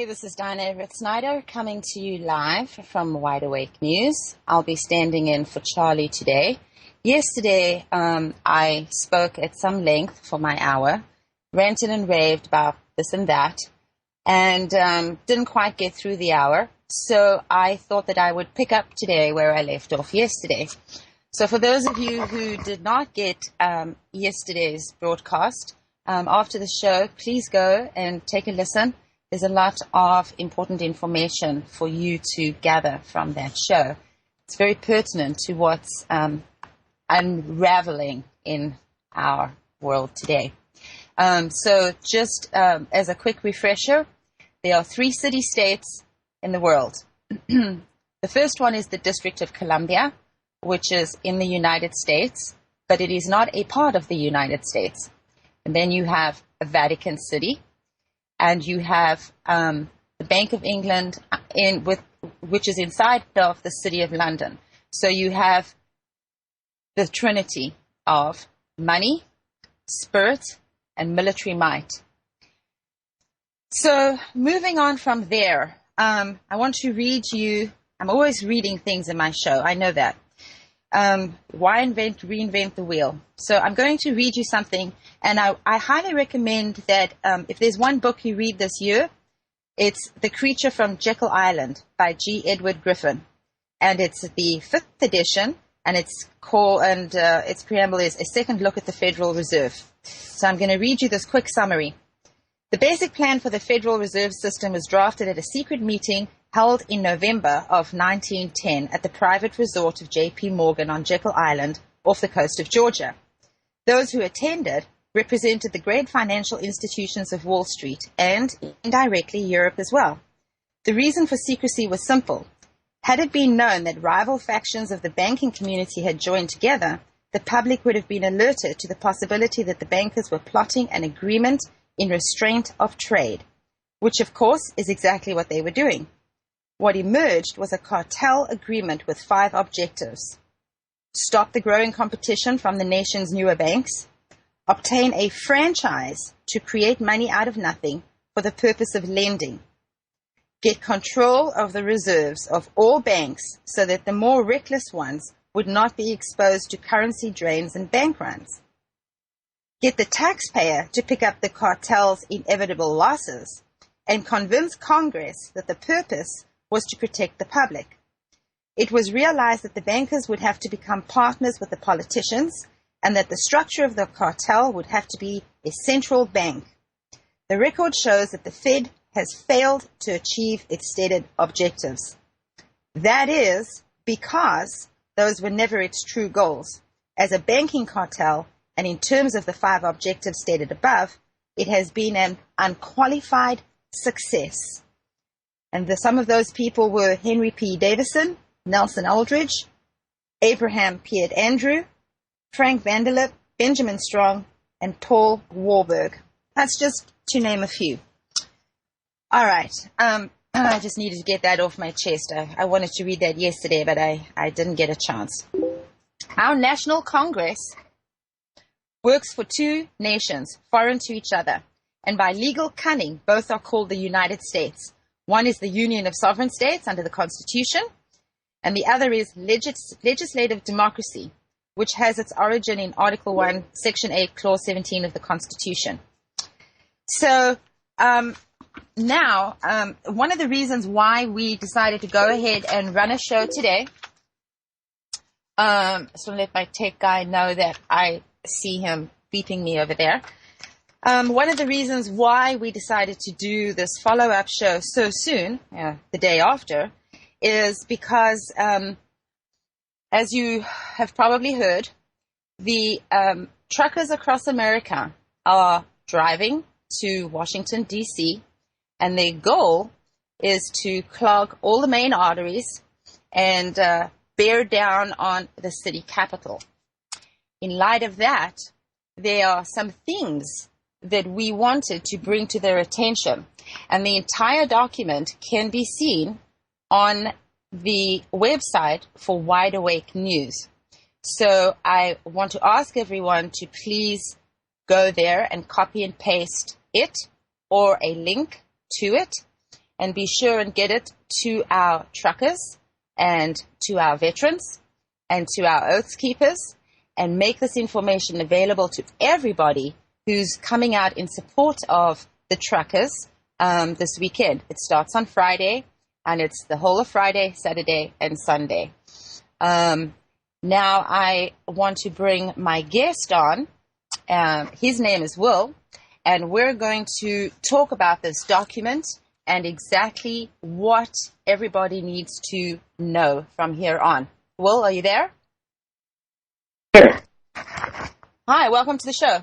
this is D.E.Snyder coming to you live from Wide Awake News. I'll be standing in for Charlie today. Yesterday, I spoke at some length for my hour, ranted and raved about this and that, and didn't quite get through the hour. So I thought that I would pick up today where I left off yesterday. So for those of you who did not get yesterday's broadcast, after the show, please go and take a listen. There's a lot of important information for you to gather from that show. It's very pertinent to what's unraveling in our world today. So just as a quick refresher, there are 3 city-states in the world. The first one is the District of Columbia, which is in the United States, but it is not a part of the United States. And then you have Vatican City, and you have the Bank of England, which is inside of the City of London. So you have the trinity of money, spirit, and military might. So moving on from there, I want to read you, I'm always reading things in my show, I know that. Why reinvent the wheel? So I'm going to read you something, and I highly recommend that if there's one book you read this year, it's The Creature from Jekyll Island by G. Edward Griffin, and it's the 5th edition, and its preamble is A Second Look at the Federal Reserve. So I'm going to read you this quick summary. The basic plan for the Federal Reserve System was drafted at a secret meeting held in November of 1910 at the private resort of J.P. Morgan on Jekyll Island off the coast of Georgia. Those who attended represented the great financial institutions of Wall Street and, indirectly, Europe as well. The reason for secrecy was simple. Had it been known that rival factions of the banking community had joined together, the public would have been alerted to the possibility that the bankers were plotting an agreement in restraint of trade, which, of course, is exactly what they were doing. What emerged was a cartel agreement with 5 objectives: stop the growing competition from the nation's newer banks, obtain a franchise to create money out of nothing for the purpose of lending, get control of the reserves of all banks so that the more reckless ones would not be exposed to currency drains and bank runs, get the taxpayer to pick up the cartel's inevitable losses, and convince Congress that the purpose was to protect the public. It was realized that the bankers would have to become partners with the politicians and that the structure of the cartel would have to be a central bank. The record shows that the Fed has failed to achieve its stated objectives. That is because those were never its true goals. As a banking cartel, and in terms of the 5 objectives stated above, it has been an unqualified success. And some of those people were Henry P. Davison, Nelson Aldrich, Abraham Piet Andrew, Frank Vanderlip, Benjamin Strong, and Paul Warburg. That's just to name a few. All right. I just needed to get that off my chest. I wanted to read that yesterday, but I didn't get a chance. Our National Congress works for 2 nations, foreign to each other, and by legal cunning, both are called the United States. One is the Union of Sovereign States under the Constitution, and the other is legislative democracy, which has its origin in Article 1, Section 8, Clause 17 of the Constitution. So now, one of the reasons why we decided to go ahead and run a show today, so let my tech guy know that I see him beeping me over there. One of the reasons why we decided to do this follow-up show so soon, the day after, is because, as you have probably heard, the truckers across America are driving to Washington, D.C., and their goal is to clog all the main arteries and bear down on the city capital. In light of that, there are some things that we wanted to bring to their attention. And the entire document can be seen on the website for Wide Awake News. So I want to ask everyone to please go there and copy and paste it or a link to it and be sure and get it to our truckers and to our veterans and to our oath keepers, and make this information available to everybody who's coming out in support of the truckers this weekend. It starts on Friday, and it's the whole of Friday, Saturday, and Sunday. Now I want to bring my guest on. His name is Will, and we're going to talk about this document and exactly what everybody needs to know from here on. Will, are you there? Here. Hi, welcome to the show.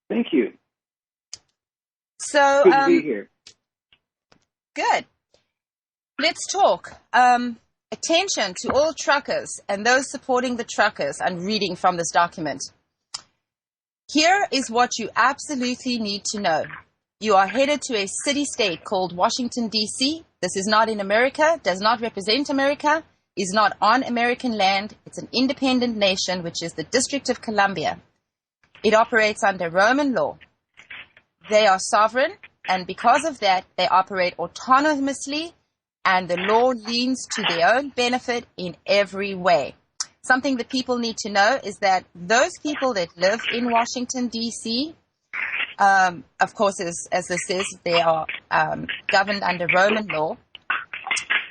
Thank you. So, Good to be here. Good. Let's talk. Attention to all truckers and those supporting the truckers and reading from this document. Here is what you absolutely need to know. You are headed to a city-state called Washington, D.C. This is not in America, does not represent America, is not on American land. It's an independent nation, which is the District of Columbia. It operates under Roman law. They are sovereign, and because of that, they operate autonomously, and the law leans to their own benefit in every way. Something that people need to know is that those people that live in Washington, D.C., of course, as this is, they are governed under Roman law,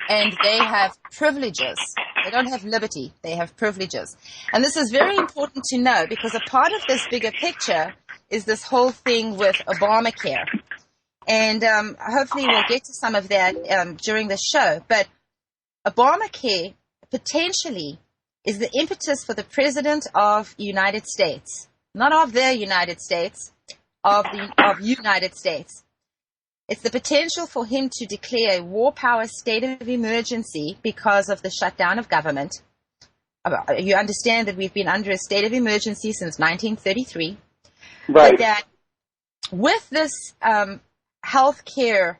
and they have privileges. They don't have liberty. They have privileges. And this is very important to know because a part of this bigger picture is this whole thing with Obamacare. And hopefully we'll get to some of that during the show. But Obamacare potentially is the impetus for the President of the United States, not of the United States, of United States. It's the potential for him to declare a war power state of emergency because of the shutdown of government. You understand that we've been under a state of emergency since 1933. Right. But that with this health care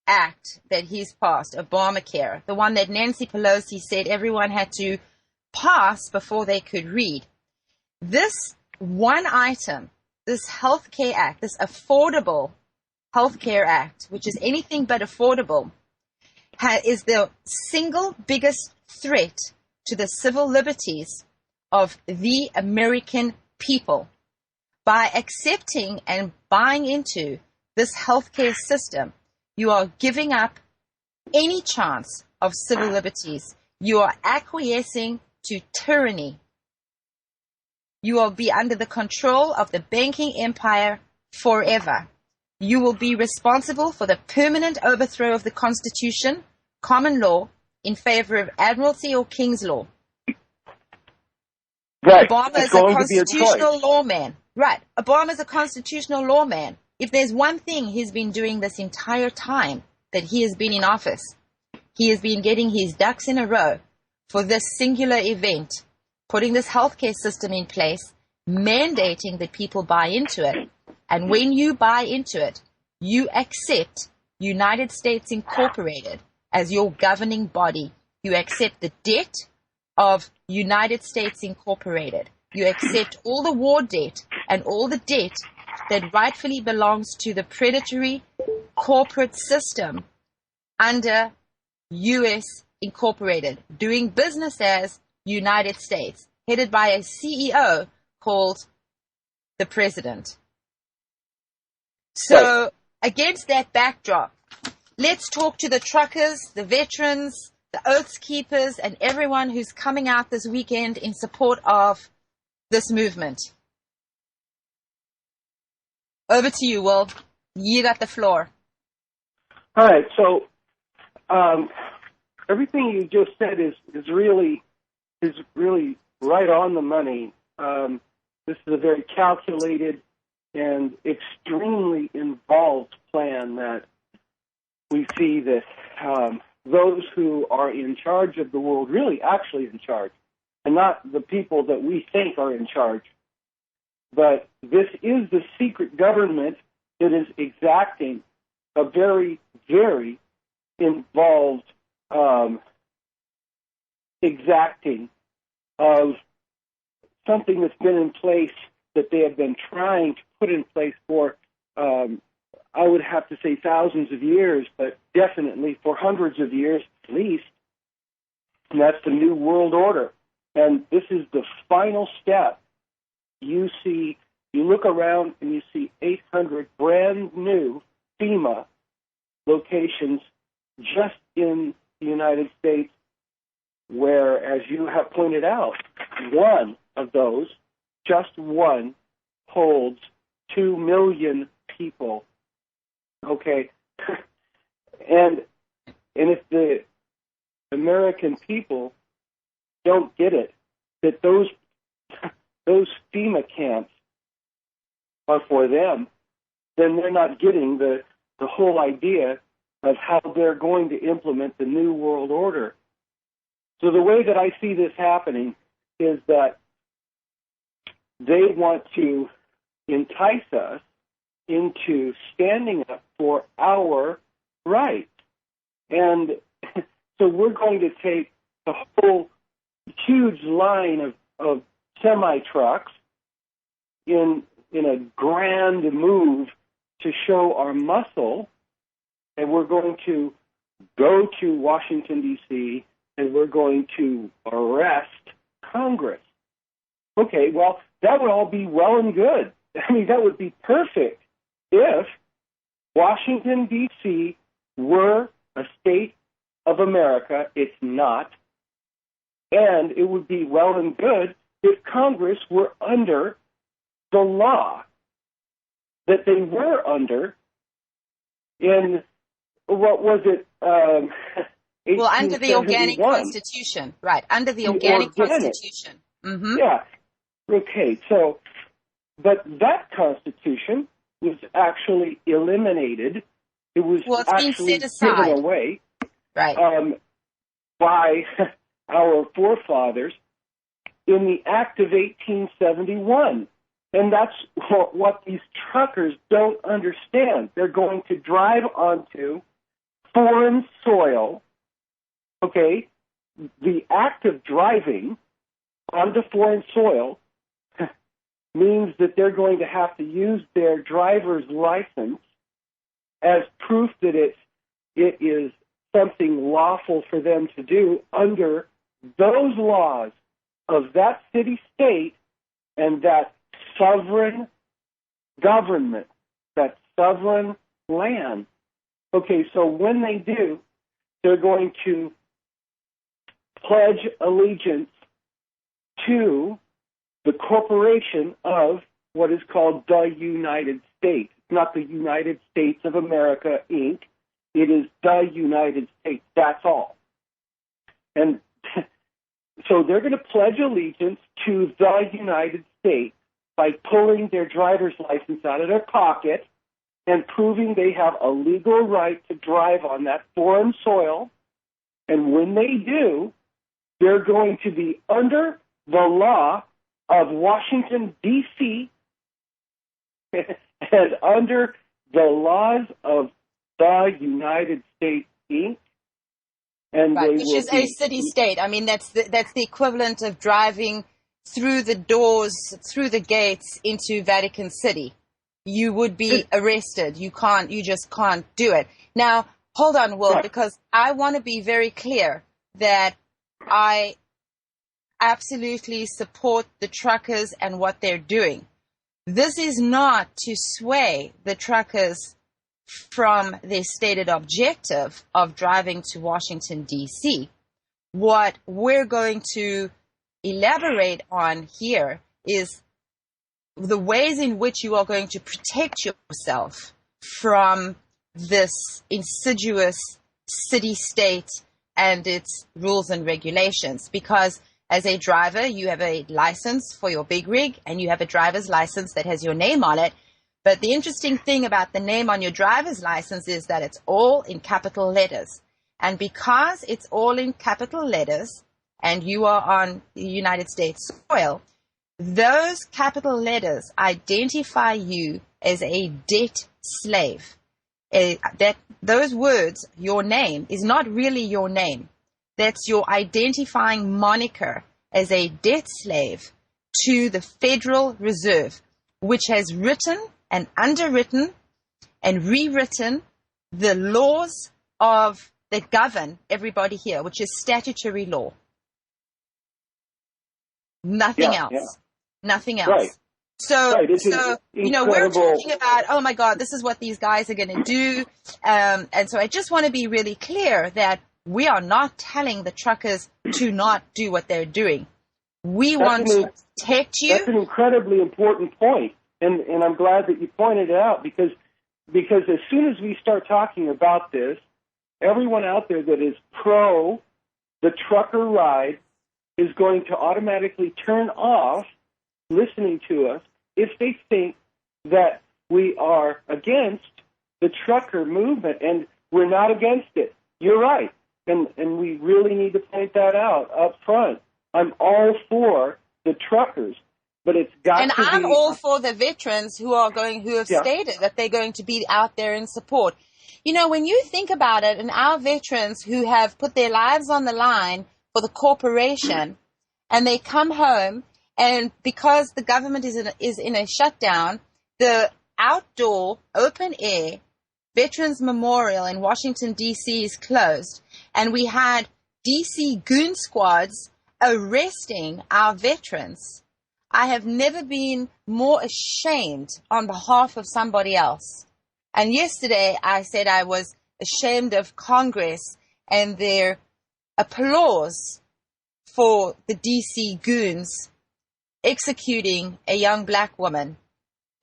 act that he's passed, Obamacare, the one that Nancy Pelosi said everyone had to pass before they could read, this one item, this health care act, this affordable Health Care Act, which is anything but affordable, is the single biggest threat to the civil liberties of the American people. By accepting and buying into this healthcare system, you are giving up any chance of civil liberties. You are acquiescing to tyranny. You will be under the control of the banking empire forever. You will be responsible for the permanent overthrow of the Constitution, common law, in favor of admiralty or king's law. Right. Obama is a constitutional lawman. Right. Obama is a constitutional lawman. If there's one thing he's been doing this entire time that he has been in office, he has been getting his ducks in a row for this singular event, putting this healthcare system in place, mandating that people buy into it. And when you buy into it, you accept United States Incorporated as your governing body. You accept the debt of United States Incorporated. You accept all the war debt and all the debt that rightfully belongs to the predatory corporate system under US Incorporated, doing business as United States, headed by a CEO called the President. So against that backdrop, let's talk to the truckers, the veterans, the oaths keepers, and everyone who's coming out this weekend in support of this movement. Over to you, Will. You got the floor. All right. So everything you just said is really right on the money. This is a very calculated and extremely involved plan that we see that those who are in charge of the world, really actually in charge, and not the people that we think are in charge. But this is the secret government that is exacting a very, very involved exacting of something that's been in place that they have been trying to put in place for I would have to say thousands of years, but definitely for hundreds of years at least. And that's the New World Order. And this is the final step. You look around and you see 800 brand new FEMA locations just in the United States, where, as you have pointed out, one of those, just one, holds 2 million people. Okay? and if the American people don't get it, that those FEMA camps are for them, then they're not getting the whole idea of how they're going to implement the New World Order. So the way that I see this happening is that they want to entice us into standing up for our rights. And so we're going to take the whole huge line of semi-trucks in a grand move to show our muscle, and we're going to go to Washington, D.C., and we're going to arrest Congress. Okay, well, that would all be well and good. I mean, that would be perfect if Washington, D.C. were a state of America. It's not. And it would be well and good if Congress were under the law that they were under in, what was it, well, under the Organic Constitution. Right, under the Organic Constitution. Mm-hmm. Yeah. Okay, so, but that Constitution was actually eliminated. It was actually given away, right, by our forefathers in the Act of 1871. And that's what these truckers don't understand. They're going to drive onto foreign soil. Okay, the act of driving onto foreign soil means that they're going to have to use their driver's license as proof that it is something lawful for them to do under those laws of that city-state and that sovereign government, that sovereign land. Okay, so when they do, they're going to pledge allegiance to the corporation of what is called the United States. It's not the United States of America, Inc. It is the United States. That's all. And so they're going to pledge allegiance to the United States by pulling their driver's license out of their pocket and proving they have a legal right to drive on that foreign soil. And when they do, they're going to be under the law of Washington, D.C., and under the laws of the United States, Inc. And right, which is a city-state. I mean, that's the equivalent of driving through the doors, through the gates into Vatican City. You would be arrested. You just can't do it. Now, hold on, Will, right, because I want to be very clear that I absolutely support the truckers and what they're doing. This is not to sway the truckers from their stated objective of driving to Washington, D.C. What we're going to elaborate on here is the ways in which you are going to protect yourself from this insidious city-state and its rules and regulations. Because as a driver, you have a license for your big rig, and you have a driver's license that has your name on it. But the interesting thing about the name on your driver's license is that it's all in capital letters. And because it's all in capital letters, and you are on the United States soil, those capital letters identify you as a debt slave. Those words, your name, is not really your name. That's your identifying moniker as a debt slave to the Federal Reserve, which has written and underwritten and rewritten the laws that govern everybody here, which is statutory law. Nothing else. Yeah. Nothing else. Right. So, Right. It's we're talking about, oh my God, this is what these guys are going to do. And so I just want to be really clear that we are not telling the truckers to not do what they're doing. We want to protect you. That's an incredibly important point. And I'm glad that you pointed it out because as soon as we start talking about this, everyone out there that is pro the trucker ride is going to automatically turn off listening to us if they think that we are against the trucker movement, and we're not against it. You're right, and we really need to point that out up front. I'm all for the truckers, but it's got and to be... I'm all for the veterans who have stated that they're going to be out there in support. You know, when you think about it, and our veterans who have put their lives on the line for the corporation, and they come home, and because the government is in a shutdown, the outdoor open air Veterans Memorial in Washington, D.C. is closed. And we had D.C. goon squads arresting our veterans. I have never been more ashamed on behalf of somebody else. And yesterday I said I was ashamed of Congress and their applause for the D.C. goons executing a young black woman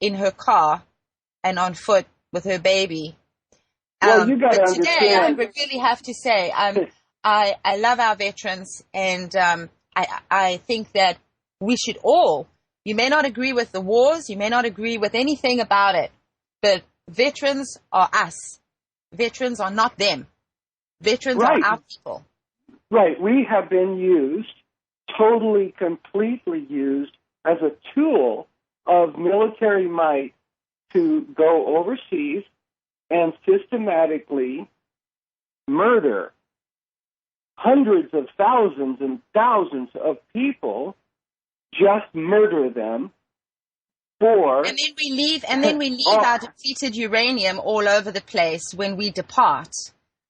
in her car and on foot with her baby. Well, you got to understand. Today, I really have to say, I love our veterans, and I think that we should all. You may not agree with the wars, you may not agree with anything about it, but veterans are us. Veterans are not them. Veterans are our people. Right. We have been used, totally, completely used as a tool of military might to go overseas and systematically murder hundreds of thousands and thousands of people, just murder them for... And then we leave our depleted uranium all over the place when we depart,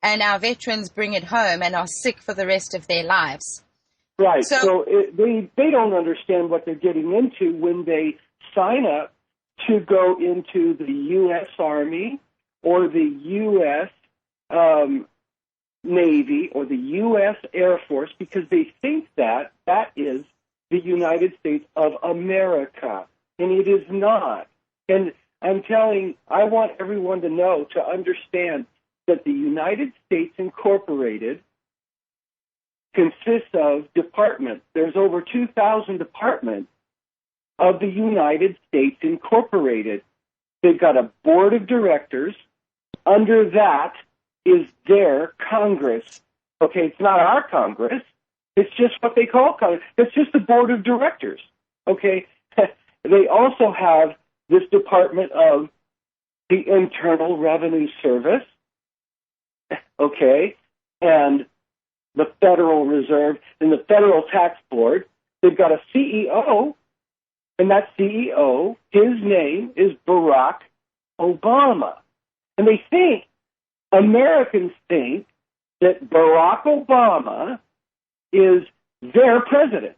and our veterans bring it home and are sick for the rest of their lives. Right. So they don't understand what they're getting into when they sign up to go into the U.S. Army or the U.S. Navy or the U.S. Air Force, because they think that is the United States of America, and it is not. And I want everyone to know, to understand that the United States Incorporated consists of departments. There's over 2,000 departments of the United States Incorporated. They've got a board of directors. Under that is their Congress. Okay, it's not our Congress. It's just what they call Congress. It's just the board of directors. Okay, they also have this department of the Internal Revenue Service. Okay, and the Federal Reserve and the Federal Tax Board. They've got a CEO, and that CEO, his name is Barack Obama. And they think, Americans think, that Barack Obama is their president.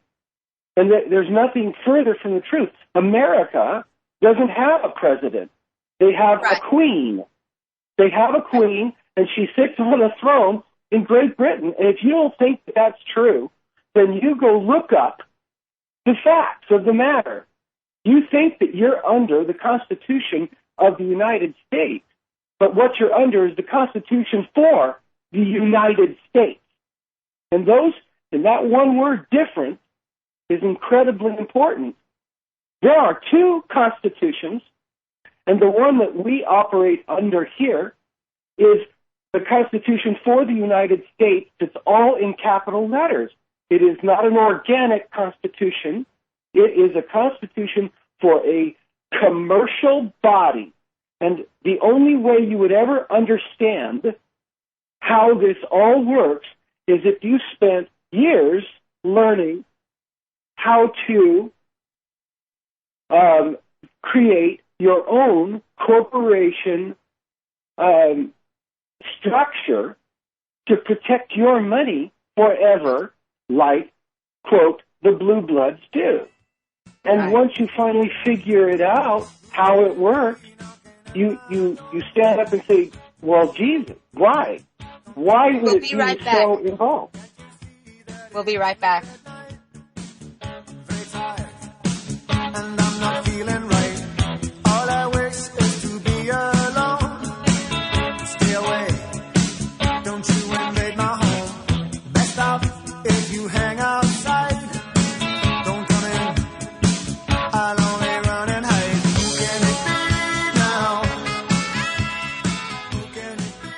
And there's nothing further from the truth. America doesn't have a president. They have a queen. They have a queen, and she sits on a throne in Great Britain. And if you don't think that that's true, then you go look up the facts of the matter. You think that you're under the Constitution of the United States, but what you're under is the Constitution for the United States. And that one word, different, is incredibly important. There are two constitutions, and the one that we operate under here is the Constitution for the United States. It's all in capital letters. It is not an organic constitution. It is a constitution for a commercial body. And the only way you would ever understand how this all works is if you spent years learning how to create your own corporation structure to protect your money forever, like, quote, the blue bloods do. And Right. once you finally figure it out, how it works, you stand up and say, well, Jesus, why? Why would We'll it be be right back. so involved? We'll be right back. And I'm not feeling right. All I wish is to be alone. Stay away. Don't you invade my home. Best off if you hang outside. Don't come in. I'll only run and hide. Who can it be now? Who can it be?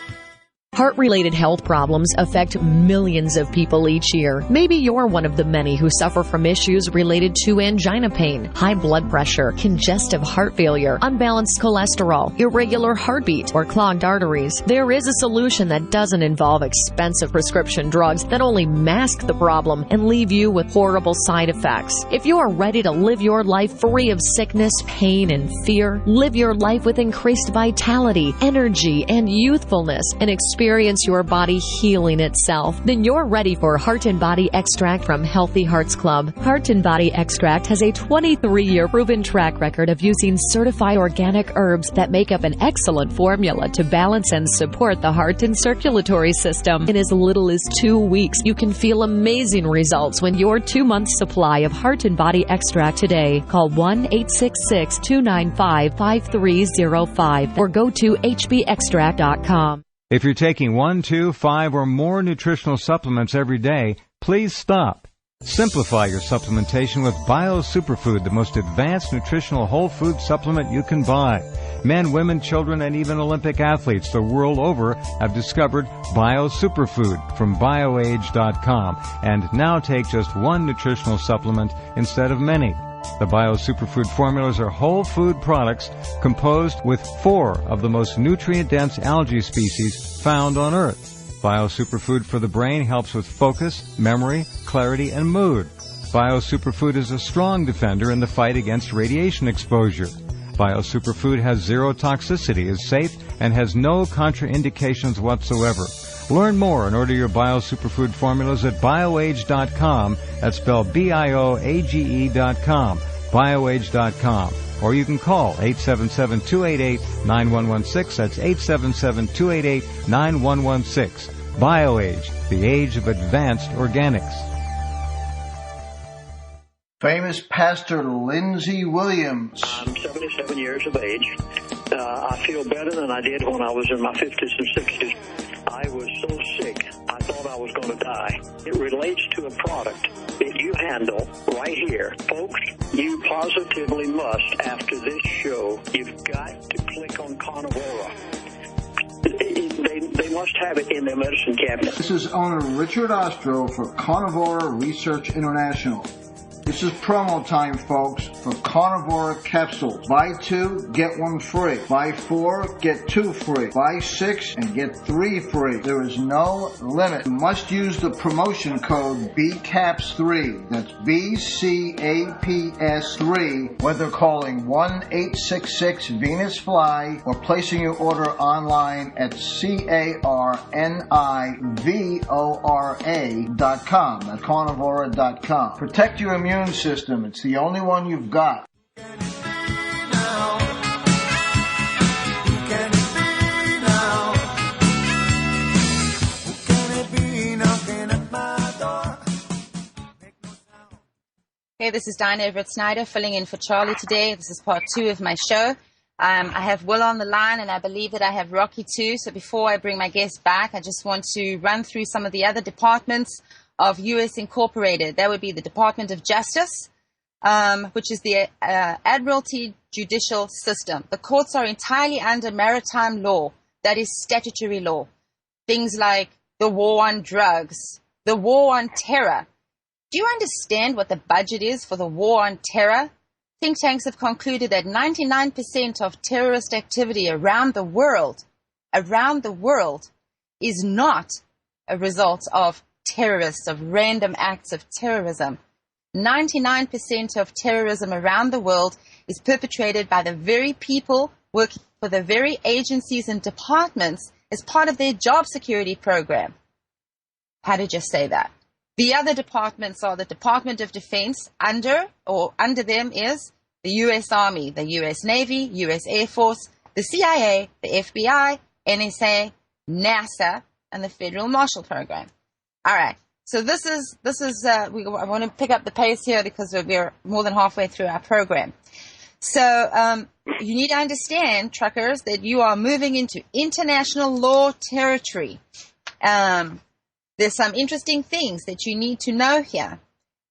Heart-related health problems affect millions of people each year. Maybe you're one of the many who suffer from issues related to angina pain, high blood pressure, congestive heart failure, unbalanced cholesterol, irregular heartbeat, or clogged arteries. There is a solution that doesn't involve expensive prescription drugs that only mask the problem and leave you with horrible side effects. If you are ready to live your life free of sickness, pain, and fear, live your life with increased vitality, energy, and youthfulness, and experience your body healing itself, then you're ready for Heart and Body Extract from Healthy Hearts Club. Heart and Body Extract has a 23-year proven track record of using certified organic herbs that make up an excellent formula to balance and support the heart and circulatory system. In as little as 2 weeks, you can feel amazing results when your 2-month supply of Heart and Body Extract today. Call 1-866-295-5305 or go to hbextract.com. If you're taking 1, 2, 5, or more nutritional supplements every day, please stop. Simplify your supplementation with Bio Superfood, the most advanced nutritional whole food supplement you can buy. Men, women, children, and even Olympic athletes the world over have discovered Bio Superfood from BioAge.com and now take just one nutritional supplement instead of many. The Bio Superfood formulas are whole food products composed with 4 of the most nutrient-dense algae species found on Earth. Bio Superfood for the brain helps with focus, memory, clarity, and mood. Bio Superfood is a strong defender in the fight against radiation exposure. Bio Superfood has zero toxicity, is safe, and has no contraindications whatsoever. Learn more and order your Bio Superfood formulas at BioAge.com. That's spelled BIOAGE.com, BioAge.com. Or you can call 877-288-9116. That's 877-288-9116. BioAge, the age of advanced organics. Famous Pastor Lindsey Williams. I'm 77 years of age. I feel better than I did when I was in my 50s and 60s. I was so sick, I thought I was going to die. It relates to a product that you handle right here. Folks, you positively must, after this show, you've got to click on Carnivora. They must have it in their medicine cabinet. This is owner Richard Ostro for Carnivora Research International. This is promo time, folks, for Carnivora capsules. Buy 2, get 1 free. Buy 4, get 2 free. Buy 6 and get 3 free. There is no limit. You must use the promotion code BCAPS3. That's BCAPS3, whether calling 1-866-VENUS-FLY or placing your order online at carnivora.com. That's carnivora.com. Protect your immune system. It's the only one you've got. Hey, this is D.E.Snyder filling in for Charlie today. This is part 2 of my show. I have Will on the line, and I believe that I have Rocky too. So before I bring my guest back, I just want to run through some of the other departments of U.S. Incorporated. That would be the Department of Justice, which is the Admiralty Judicial System. The courts are entirely under maritime law, that is statutory law. Things like the war on drugs, the war on terror. Do you understand what the budget is for the war on terror? Think tanks have concluded that 99% of terrorist activity around the world, is not a result of terrorists, of random acts of terrorism. 99% of terrorism around the world is perpetrated by the very people working for the very agencies and departments as part of their job security program. How did you say that? The other departments are the Department of Defense, under them is the U.S. Army, the U.S. Navy, U.S. Air Force, the CIA, the FBI, NSA, NASA, and the Federal Marshal Program. All right. So this is I want to pick up the pace here because we're more than halfway through our program. So you need to understand, truckers, that you are moving into international law territory. There's some interesting things that you need to know here.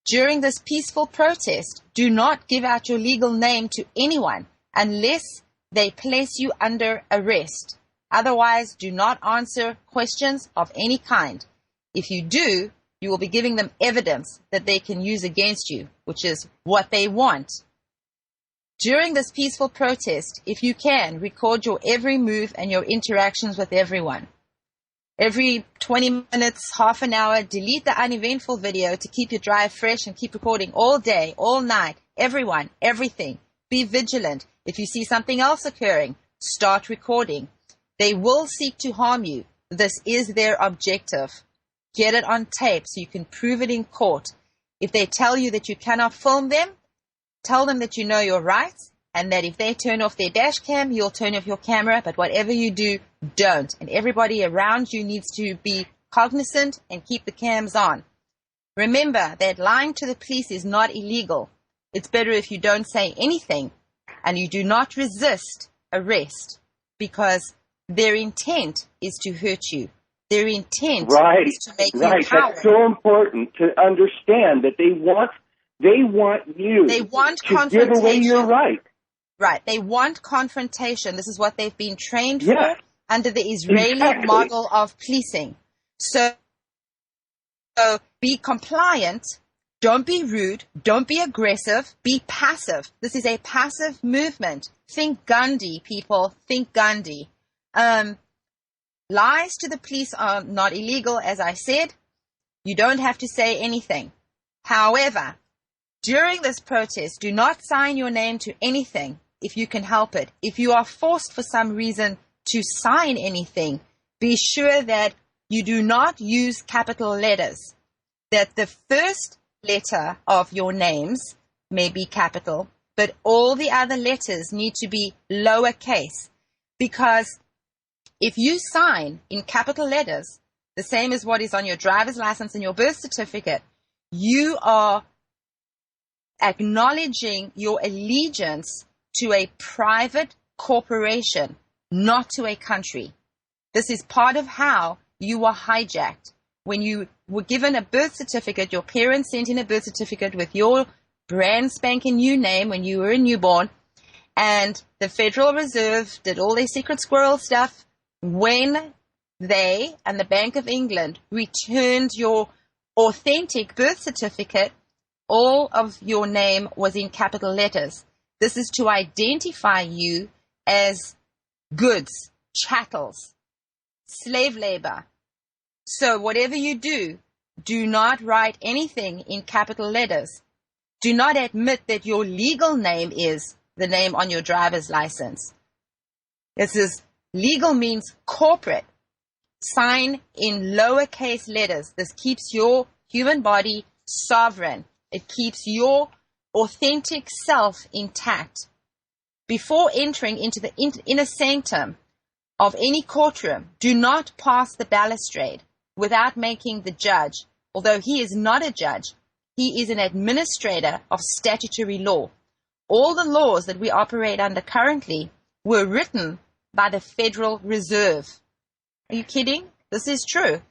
During this peaceful protest, do not give out your legal name to anyone unless they place you under arrest. Otherwise, do not answer questions of any kind. If you do, you will be giving them evidence that they can use against you, which is what they want. During this peaceful protest, if you can, record your every move and your interactions with everyone. Every 20 minutes, half an hour, delete the uneventful video to keep your drive fresh and keep recording all day, all night, everyone, everything. Be vigilant. If you see something else occurring, start recording. They will seek to harm you. This is their objective. Get it on tape so you can prove it in court. If they tell you that you cannot film them, tell them that you know your rights and that if they turn off their dash cam, you'll turn off your camera. But whatever you do, don't. And everybody around you needs to be cognizant and keep the cams on. Remember that lying to the police is not illegal. It's better if you don't say anything and you do not resist arrest because their intent is to hurt you. Their intent is to make you coward. That's so important to understand that they want you to give away your right. Right. They want confrontation. This is what they've been trained for under the Israeli model of policing. So be compliant. Don't be rude. Don't be aggressive. Be passive. This is a passive movement. Think Gandhi, people. Think Gandhi. Lies to the police are not illegal, as I said. You don't have to say anything. However, during this protest, do not sign your name to anything if you can help it. If you are forced for some reason to sign anything, be sure that you do not use capital letters, that the first letter of your names may be capital, but all the other letters need to be lowercase, because if you sign in capital letters, the same as what is on your driver's license and your birth certificate, you are acknowledging your allegiance to a private corporation, not to a country. This is part of how you were hijacked. When you were given a birth certificate, your parents sent in a birth certificate with your brand spanking new name when you were a newborn, and the Federal Reserve did all their secret squirrel stuff. When they and the Bank of England returned your authentic birth certificate, all of your name was in capital letters. This is to identify you as goods, chattels, slave labor. So whatever you do, do not write anything in capital letters. Do not admit that your legal name is the name on your driver's license. This is legal means corporate. Sign in lowercase letters. This keeps your human body sovereign. It keeps your authentic self intact. Before entering into the inner sanctum of any courtroom, do not pass the balustrade without making the judge, although he is not a judge, he is an administrator of statutory law. All the laws that we operate under currently were written by the Federal Reserve. Are you kidding? This is true.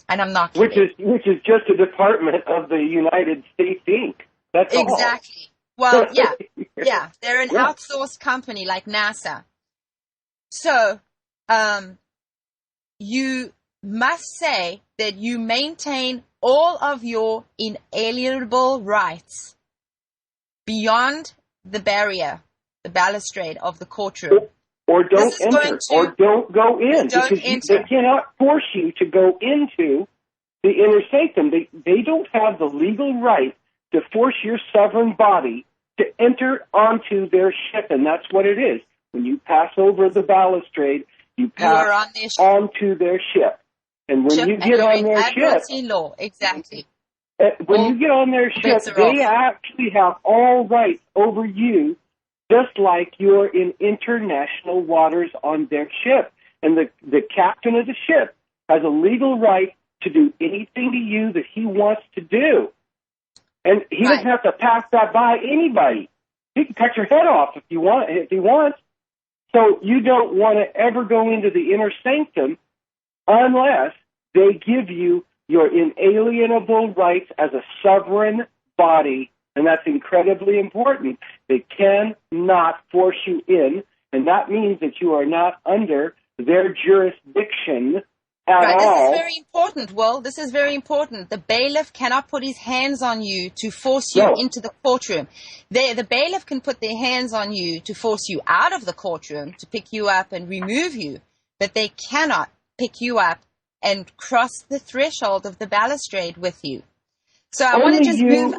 And I'm not kidding. Which is just a department of the United States Inc. That's all. Exactly. Well, yeah. They're an outsourced company like NASA. So, you must say that you maintain all of your inalienable rights beyond the barrier, the balustrade of the courtroom. Or don't enter, or don't go in, because they cannot force you to go into the inner sanctum. They don't have the legal right to force your sovereign body to enter onto their ship, and that's what it is. When you pass over the balustrade, you pass are on their ship. onto their ship. And when you get on their ship, admiralty law, exactly. when you get on their ship, bets are they off. actually have all rights over you, just like you're in international waters on their ship. And the captain of the ship has a legal right to do anything to you that he wants to do. And he doesn't have to pass that by anybody. He can cut your head off if he wants. So you don't want to ever go into the inner sanctum unless they give you your inalienable rights as a sovereign body, and that's incredibly important. They cannot force you in, and that means that you are not under their jurisdiction at all. This is very important, Will. This is very important. The bailiff cannot put his hands on you to force you into the courtroom. The bailiff can put their hands on you to force you out of the courtroom, to pick you up and remove you, but they cannot pick you up and cross the threshold of the balustrade with you. So I want to just move.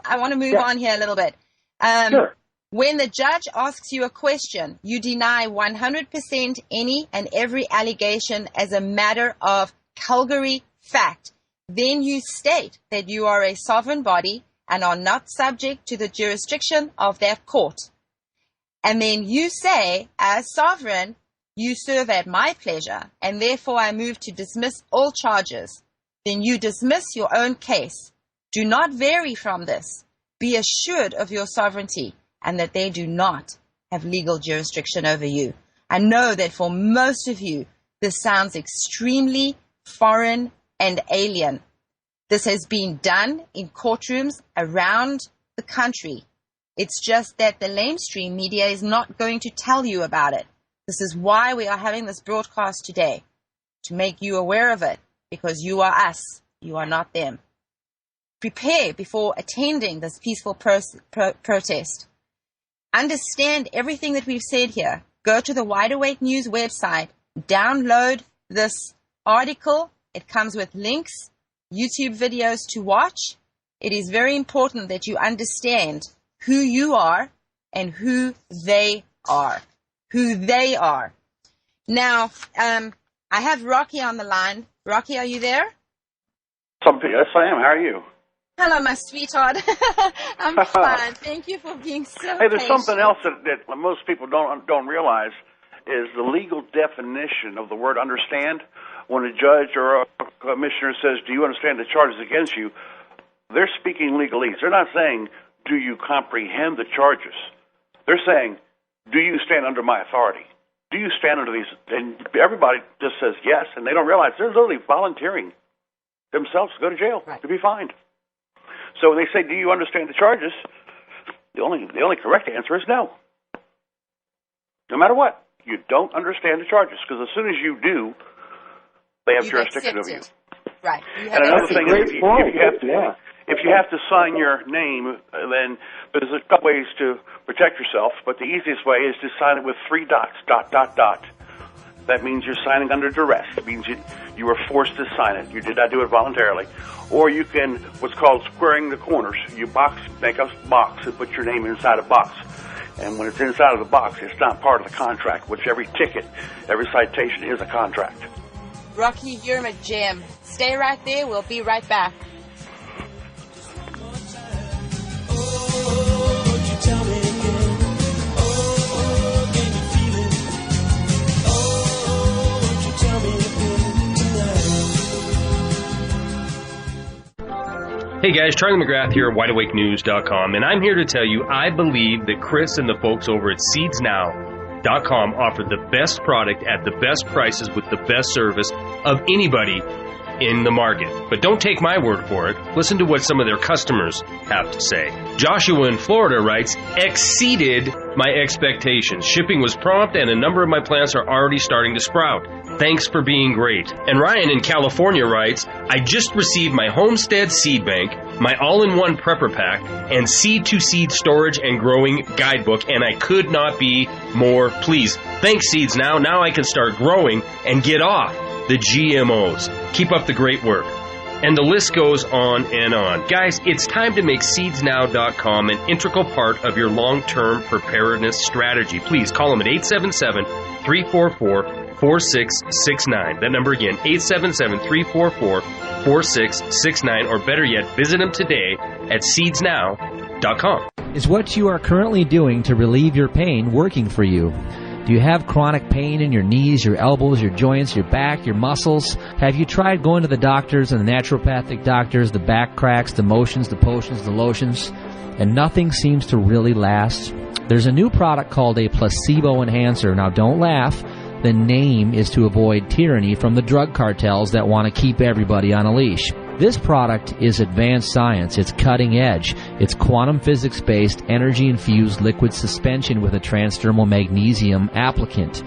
I want to move on here a little bit. Sure. When the judge asks you a question, you deny 100% any and every allegation as a matter of Calgary fact. Then you state that you are a sovereign body and are not subject to the jurisdiction of that court. And then you say, as sovereign, you serve at my pleasure, and therefore I move to dismiss all charges. Then you dismiss your own case. Do not vary from this. Be assured of your sovereignty, and that they do not have legal jurisdiction over you. I know that for most of you, this sounds extremely foreign and alien. This has been done in courtrooms around the country. It's just that the mainstream media is not going to tell you about it. This is why we are having this broadcast today, to make you aware of it, because you are us, you are not them. Prepare before attending this peaceful protest. Understand everything that we've said here. Go to the Wide Awake News website. Download this article. It comes with links, YouTube videos to watch. It is very important that you understand who you are and who they are. Who they are. Now, I have Rocky on the line. Rocky, are you there? Yes, I am. How are you? Hello, my sweetheart. I'm fine. Thank you for being so Hey, there's patient. something else that most people don't realize is the legal definition of the word understand. When a judge or a commissioner says, do you understand the charges against you, they're speaking legalese. They're not saying, do you comprehend the charges? They're saying, do you stand under my authority? Do you stand under these? And everybody just says yes, and they don't realize they're literally volunteering themselves to go to jail, to be fined. So when they say, do you understand the charges, the only correct answer is no. No matter what, you don't understand the charges, because as soon as you do, they have jurisdiction over you. Right. And another thing is, if you have to sign your name, then there's a couple ways to protect yourself, but the easiest way is to sign it with 3 dots, ... That means you're signing under duress. It means you were forced to sign it. You did not do it voluntarily. Or you can, what's called squaring the corners. You make a box and put your name inside a box. And when it's inside of the box, it's not part of the contract, which every ticket, every citation is a contract. Rocky, you're a gem. Stay right there. We'll be right back. Hey guys, Charlie McGrath here at WideAwakeNews.com, and I'm here to tell you I believe that Chris and the folks over at SeedsNow.com offer the best product at the best prices with the best service of anybody in the market. But don't take my word for it. Listen to what some of their customers have to say. Joshua in Florida writes, exceeded my expectations. Shipping was prompt and a number of my plants are already starting to sprout. Thanks for being great. And Ryan in California writes, I just received my homestead seed bank, my all-in-one prepper pack, and seed-to-seed storage and growing guidebook, and I could not be more pleased. Thanks, Seeds Now I can start growing and get off the GMOs. Keep up the great work. And the list goes on and on. Guys, it's time to make seedsnow.com an integral part of your long-term preparedness strategy. Please call them at 877-344-4669. That number again, 877-344-4669. Or better yet, visit them today at seedsnow.com. Is what you are currently doing to relieve your pain working for you? Do you have chronic pain in your knees, your elbows, your joints, your back, your muscles? Have you tried going to the doctors and the naturopathic doctors, the back cracks, the motions, the potions, the lotions, and nothing seems to really last? There's a new product called a placebo enhancer. Now, don't laugh. The name is to avoid tyranny from the drug cartels that want to keep everybody on a leash. This product is advanced science. It's cutting edge. It's quantum physics-based, energy-infused liquid suspension with a transdermal magnesium applicant.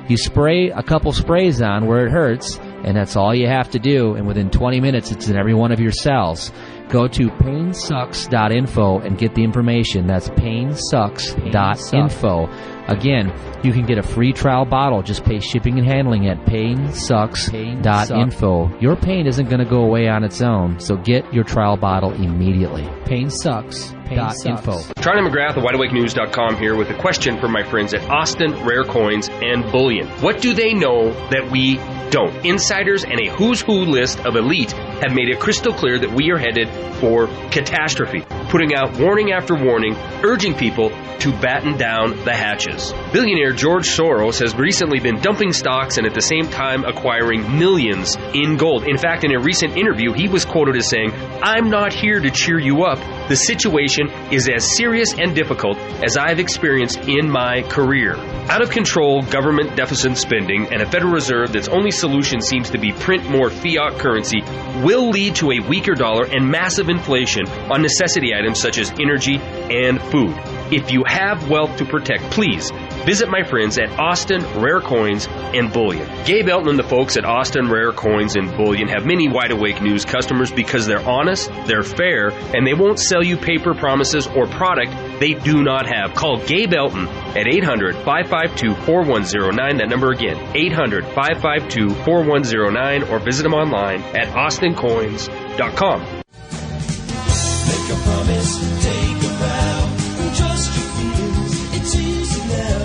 You spray a couple sprays on where it hurts, and that's all you have to do, and within 20 minutes it's in every one of your cells. Go to painsucks.info and get the information. That's painsucks.info. Again, you can get a free trial bottle. Just pay shipping and handling at painsucks.info. Your pain isn't going to go away on its own, so get your trial bottle immediately. Painsucks.info. Charlie McGrath of WideAwakeNews.com here with a question from my friends at Austin Rare Coins and Bullion. What do they know that we don't? Insiders and a who's who list of elite have made it crystal clear that we are headed for catastrophe, putting out warning after warning, urging people to batten down the hatches. Billionaire George Soros has recently been dumping stocks and at the same time acquiring millions in gold. In fact, in a recent interview, he was quoted as saying, "I'm not here to cheer you up. The situation is as serious and difficult as I've experienced in my career." Out of control government deficit spending and a Federal Reserve that's only solution seems to be print more fiat currency will lead to a weaker dollar and massive inflation on necessity items such as energy and food. If you have wealth to protect, please visit my friends at Austin Rare Coins and Bullion. Gabe Elton and the folks at Austin Rare Coins and Bullion have many Wide Awake News customers because they're honest, they're fair, and they won't sell you paper promises or product they do not have. Call Gabe Elton at 800-552-4109. That number again, 800-552-4109, or visit them online at austincoins.com. Make a promise, take a vow, trust your feelings, it's easy now.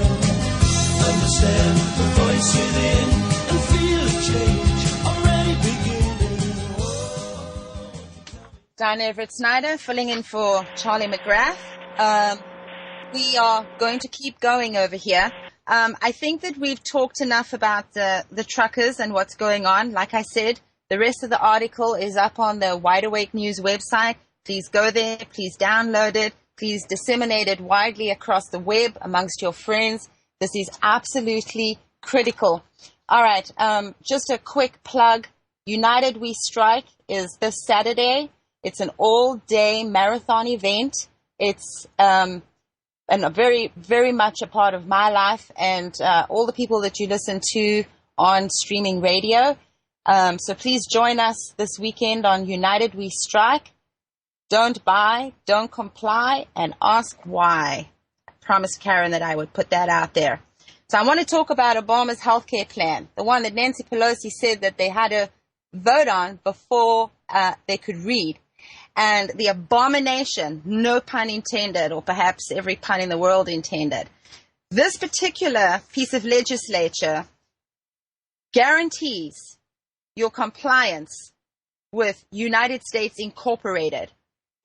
Understand the voice within and feel a change already beginning. Diana Everett-Snyder filling in for Charlie McGrath. We are going to keep going over here. I think that we've talked enough about the truckers and what's going on. Like I said, the rest of the article is up on the Wide Awake News website. Please go there. Please download it. Please disseminate it widely across the web amongst your friends. This is absolutely critical. All right, just a quick plug. United We Strike is this Saturday. It's an all-day marathon event. It's and very, very much a part of my life and all the people that you listen to on streaming radio. So please join us this weekend on United We Strike. Don't buy, don't comply, and ask why. I promised Karen that I would put that out there. So I want to talk about Obama's healthcare plan, the one that Nancy Pelosi said that they had to vote on before they could read. And the abomination, no pun intended, or perhaps every pun in the world intended. This particular piece of legislature guarantees your compliance with United States Incorporated.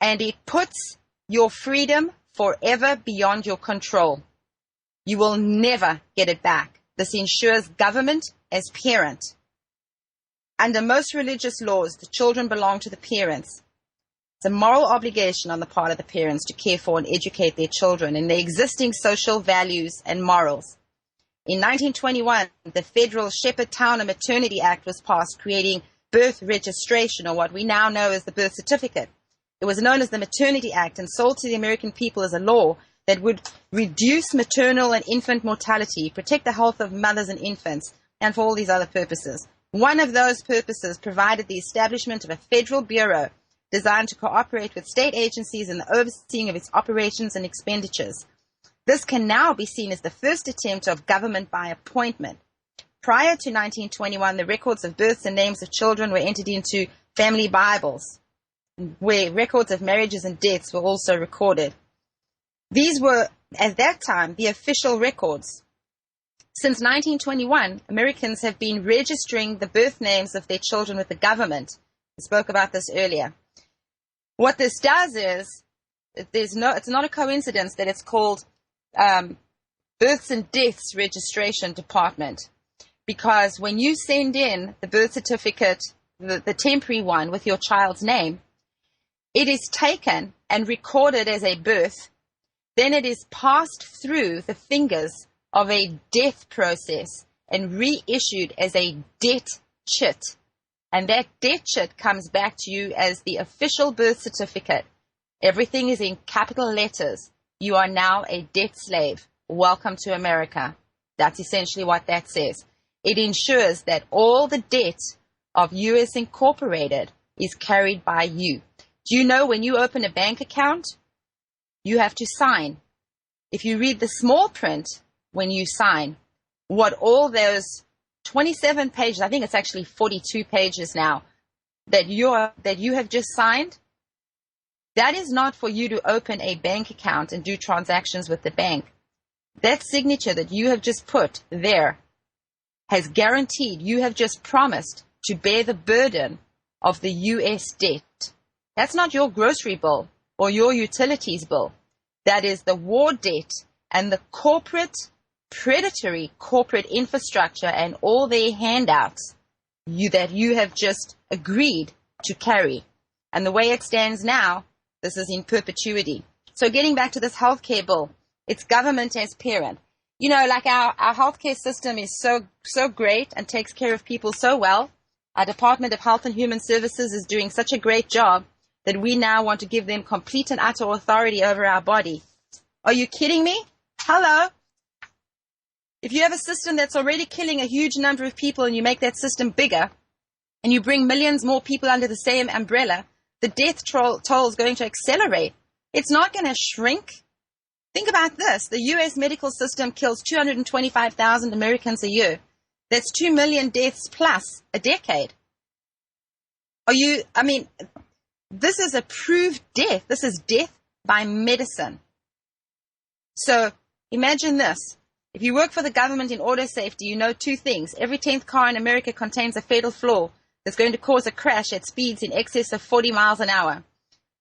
And it puts your freedom forever beyond your control. You will never get it back. This ensures government as parent. Under most religious laws, the children belong to the parents. It's a moral obligation on the part of the parents to care for and educate their children in their existing social values and morals. In 1921, the Federal Shepherd-Towner Maternity Act was passed, creating birth registration, or what we now know as the birth certificate. It was known as the Maternity Act and sold to the American people as a law that would reduce maternal and infant mortality, protect the health of mothers and infants, and for all these other purposes. One of those purposes provided the establishment of a federal bureau designed to cooperate with state agencies in the overseeing of its operations and expenditures. This can now be seen as the first attempt of government by appointment. Prior to 1921, the records of births and names of children were entered into family Bibles, where records of marriages and deaths were also recorded. These were, at that time, the official records. Since 1921, Americans have been registering the birth names of their children with the government. I spoke about this earlier. What this does is, it's not a coincidence that it's called Births and Deaths Registration Department, because when you send in the birth certificate, the temporary one with your child's name, it is taken and recorded as a birth. Then it is passed through the fingers of a death process and reissued as a death chit. And that death chit comes back to you as the official birth certificate. Everything is in capital letters. You are now a debt slave. Welcome to America. That's essentially what that says. It ensures that all the debt of US Incorporated is carried by you. Do you know when you open a bank account, you have to sign? If you read the small print when you sign, what all those 27 pages, I think it's actually 42 pages now, that you have just signed, that is not for you to open a bank account and do transactions with the bank. That signature that you have just put there has guaranteed, you have just promised to bear the burden of the U.S. debt. That's not your grocery bill or your utilities bill. That is the war debt and the predatory corporate infrastructure and all their handouts that you have just agreed to carry. And the way it stands now, this is in perpetuity. So getting back to this healthcare bill, it's government as parent. You know, like our healthcare system is so great and takes care of people so well. Our Department of Health and Human Services is doing such a great job that we now want to give them complete and utter authority over our body. Are you kidding me? Hello? If you have a system that's already killing a huge number of people and you make that system bigger and you bring millions more people under the same umbrella, the death toll is going to accelerate. It's not going to shrink. Think about this. The U.S. medical system kills 225,000 Americans a year. That's 2 million deaths plus a decade. This is approved death. This is death by medicine. So imagine this. If you work for the government in auto safety, you know two things. Every 10th car in America contains a fatal flaw that's going to cause a crash at speeds in excess of 40 miles an hour.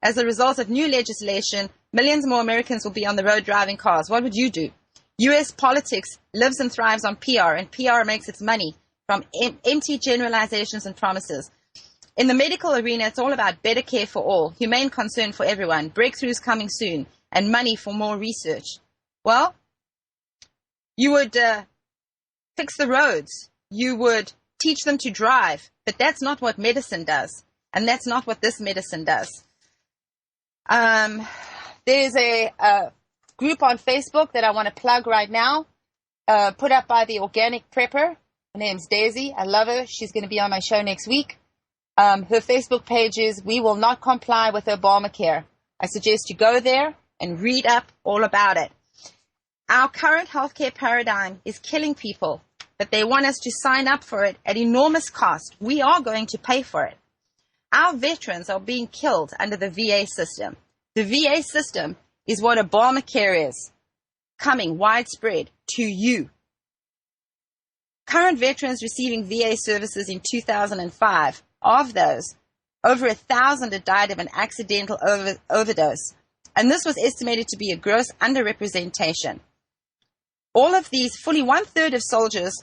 As a result of new legislation, millions more Americans will be on the road driving cars. What would you do? U.S. politics lives and thrives on PR, and PR makes its money from empty generalizations and promises. In the medical arena, it's all about better care for all, humane concern for everyone, breakthroughs coming soon, and money for more research. Well, you would fix the roads. You would teach them to drive. But that's not what medicine does. And that's not what this medicine does. There's a group on Facebook that I want to plug right now, put up by the Organic Prepper. Her name's Daisy. I love her. She's going to be on my show next week. Her Facebook page is We Will Not Comply with Obamacare. I suggest you go there and read up all about it. Our current healthcare paradigm is killing people, but they want us to sign up for it at enormous cost. We are going to pay for it. Our veterans are being killed under the VA system. The VA system is what Obamacare is, coming widespread to you. Current veterans receiving VA services in 2005, of those, over 1,000 had died of an accidental overdose. And this was estimated to be a gross underrepresentation. All of these, fully 1/3 of soldiers,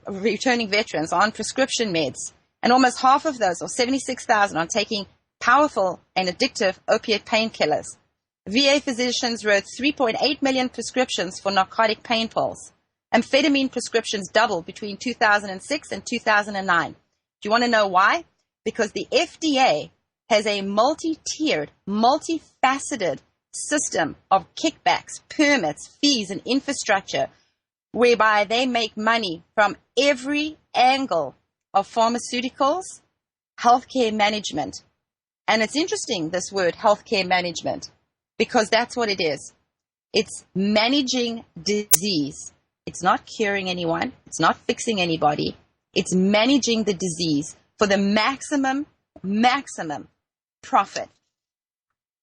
returning veterans, are on prescription meds. And almost half of those, or 76,000, are taking powerful and addictive opiate painkillers. VA physicians wrote 3.8 million prescriptions for narcotic pain pills. Amphetamine prescriptions doubled between 2006 and 2009. Do you want to know why? Because the FDA has a multi-tiered, multifaceted system of kickbacks, permits, fees, and infrastructure whereby they make money from every angle of pharmaceuticals, healthcare management. And it's interesting, this word, healthcare management, because that's what it is. It's managing disease. It's not curing anyone. It's not fixing anybody. It's managing the disease for the maximum maximum profit.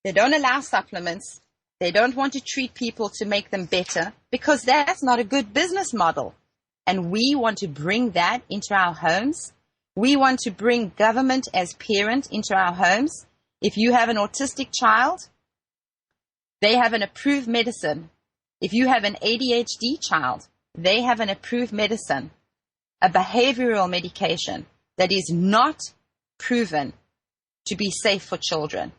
They don't allow supplements. They don't want to treat people to make them better because that's not a good business model. And we want to bring that into our homes. We want to bring government as parent into our homes. If you have an autistic child, they have an approved medicine. If you have an ADHD child, they have an approved medicine, a behavioral medication that is not proven to be safe for children.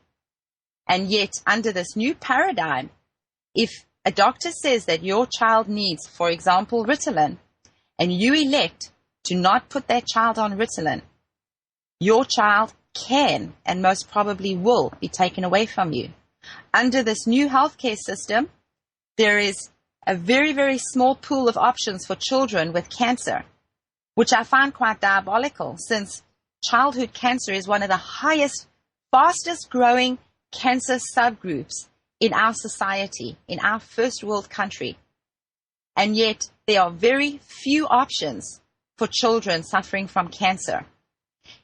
And yet, under this new paradigm, if a doctor says that your child needs, for example, Ritalin, and you elect to not put that child on Ritalin, your child can and most probably will be taken away from you. Under this new healthcare system, there is a very, very small pool of options for children with cancer, which I find quite diabolical since childhood cancer is one of the highest, fastest growing cancer subgroups in our society, in our first world country. And yet there are very few options for children suffering from cancer.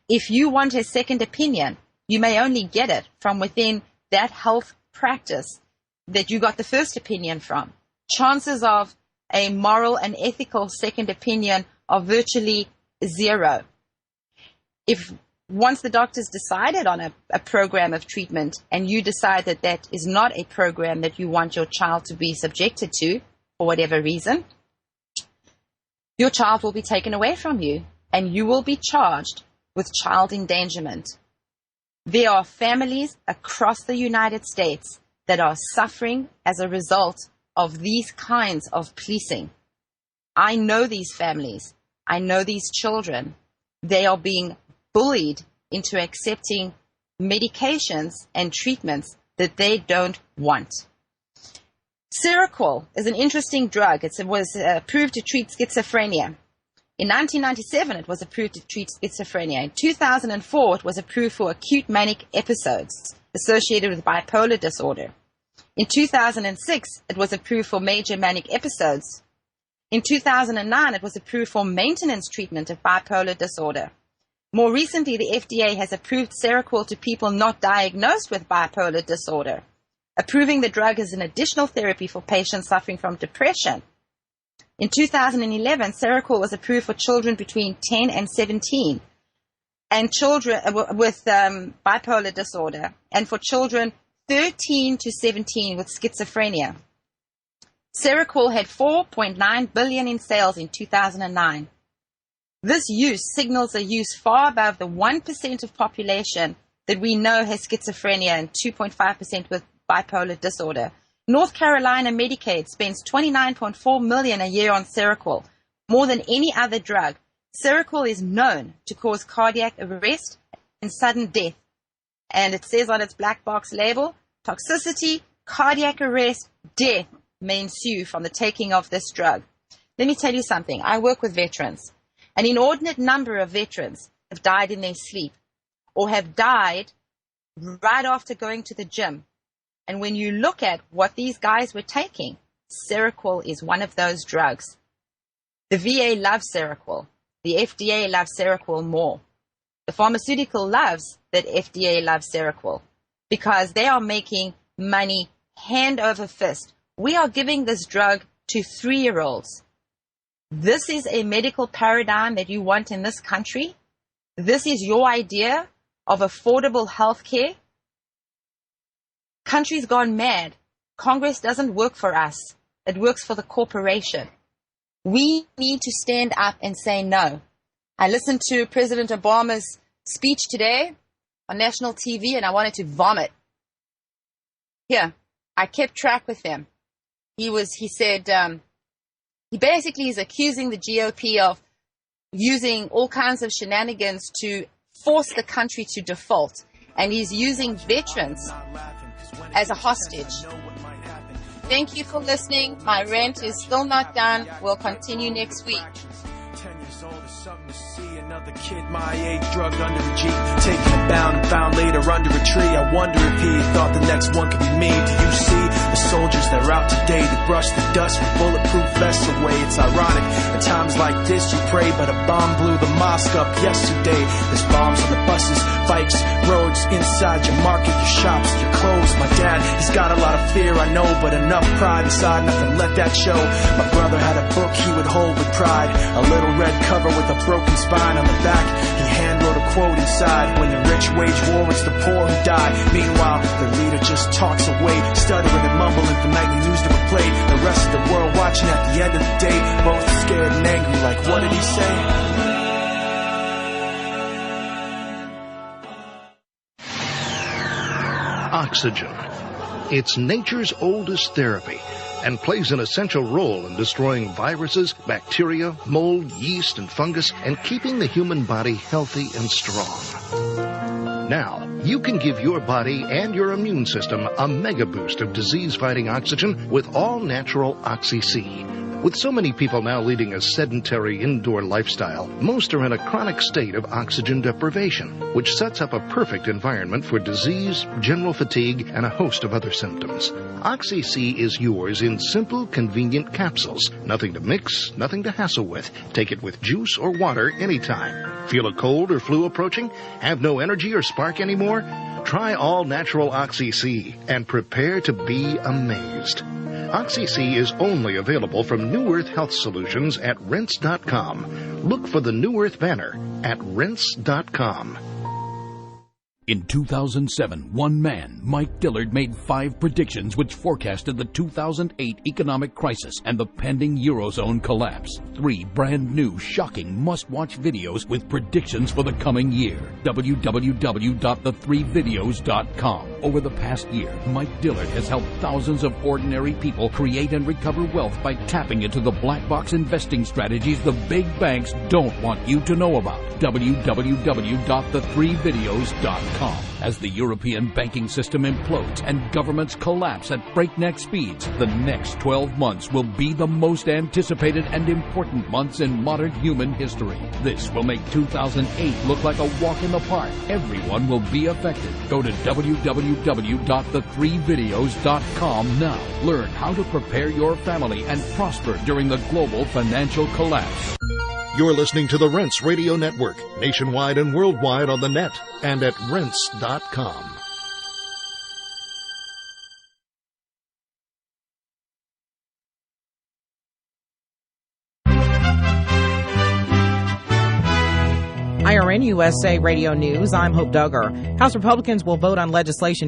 If you want a second opinion, you may only get it from within that health practice that you got the first opinion from. Chances of a moral and ethical second opinion are virtually zero. If once the doctor's decided on a program of treatment and you decide that that is not a program that you want your child to be subjected to for whatever reason, your child will be taken away from you and you will be charged with child endangerment. There are families across the United States that are suffering as a result of these kinds of policing. I know these families. I know these children. They are being bullied into accepting medications and treatments that they don't want. Seroquel is an interesting drug. It was approved to treat schizophrenia. In 1997, it was approved to treat schizophrenia. In 2004, it was approved for acute manic episodes associated with bipolar disorder. In 2006, it was approved for major manic episodes. In 2009, it was approved for maintenance treatment of bipolar disorder. More recently, the FDA has approved Seroquel to people not diagnosed with bipolar disorder, approving the drug as an additional therapy for patients suffering from depression. In 2011, Seroquel was approved for children between 10 and 17 and children with bipolar disorder, and for children 13 to 17 with schizophrenia. Seroquel had $4.9 billion in sales in 2009. This use signals a use far above the 1% of population that we know has schizophrenia and 2.5% with bipolar disorder. North Carolina Medicaid spends $29.4 million a year on Seroquel, more than any other drug. Seroquel is known to cause cardiac arrest and sudden death. And it says on its black box label, toxicity, cardiac arrest, death may ensue from the taking of this drug. Let me tell you something. I work with veterans. An inordinate number of veterans have died in their sleep or have died right after going to the gym. And when you look at what these guys were taking, Seroquel is one of those drugs. The VA loves Seroquel. The FDA loves Seroquel more. The pharmaceutical loves that FDA loves Seroquel because they are making money hand over fist. We are giving this drug to 3-year-olds. This is a medical paradigm that you want in this country? This is your idea of affordable health care? Country's gone mad. Congress doesn't work for us. It works for the corporation. We need to stand up and say no. I listened to President Obama's speech today on national TV and I wanted to vomit. Here, I kept track with him. He said, he basically is accusing the GOP of using all kinds of shenanigans to force the country to default. And he's using veterans as a hostage. Thank you for listening. My rant is still not done. We'll continue next week. 10 years old is something to see. Another kid my age drugged under a Jeep, taken and bound and found later under a tree. I wonder if he thought the next one could be me. Do you see The soldiers that are out today to brush the dust with bulletproof vests away. It's ironic, at times like this you pray, but a bomb blew the mosque up yesterday. There's bombs on the buses, bikes, roads, inside your market, your shops, your clothes. My dad, he's got a lot of fear, I know, but enough pride inside, nothing let that show. My brother had a book he would hold with pride, a little red cover with a broken spine on the back. He hand wrote a quote inside, when the rich wage war, it's the poor who die. Meanwhile, the leader just talks away, stuttering and mumbling for nightly news to be played. The rest of the world watching at the end of the day, both scared and angry, like what did he say? Oxygen. It's nature's oldest therapy and plays an essential role in destroying viruses, bacteria, mold, yeast, and fungus, and keeping the human body healthy and strong. Now, you can give your body and your immune system a mega boost of disease-fighting oxygen with all-natural Oxy-C. With so many people now leading a sedentary indoor lifestyle, most are in a chronic state of oxygen deprivation, which sets up a perfect environment for disease, general fatigue, and a host of other symptoms. Oxy-C is yours in simple, convenient capsules. Nothing to mix, nothing to hassle with. Take it with juice or water anytime. Feel a cold or flu approaching? Have no energy or spark anymore? Try all-natural Oxy-C and prepare to be amazed. Oxy-C is only available from New Earth Health Solutions at Rense.com. Look for the New Earth banner at Rense.com. In 2007, one man, Mike Dillard, made 5 predictions which forecasted the 2008 economic crisis and the pending Eurozone collapse. 3 brand new, shocking, must-watch videos with predictions for the coming year. www.the3videos.com. Over the past year, Mike Dillard has helped thousands of ordinary people create and recover wealth by tapping into the black box investing strategies the big banks don't want you to know about. www.the3videos.com. As the European banking system implodes and governments collapse at breakneck speeds, the next 12 months will be the most anticipated and important months in modern human history. This will make 2008 look like a walk in the park. Everyone will be affected. Go to www.the3videos.com now. Learn how to prepare your family and prosper during the global financial collapse. You're listening to the Rense Radio Network, nationwide and worldwide on the net and at Rense.com. IRN USA Radio News, I'm Hope Duggar. House Republicans will vote on legislation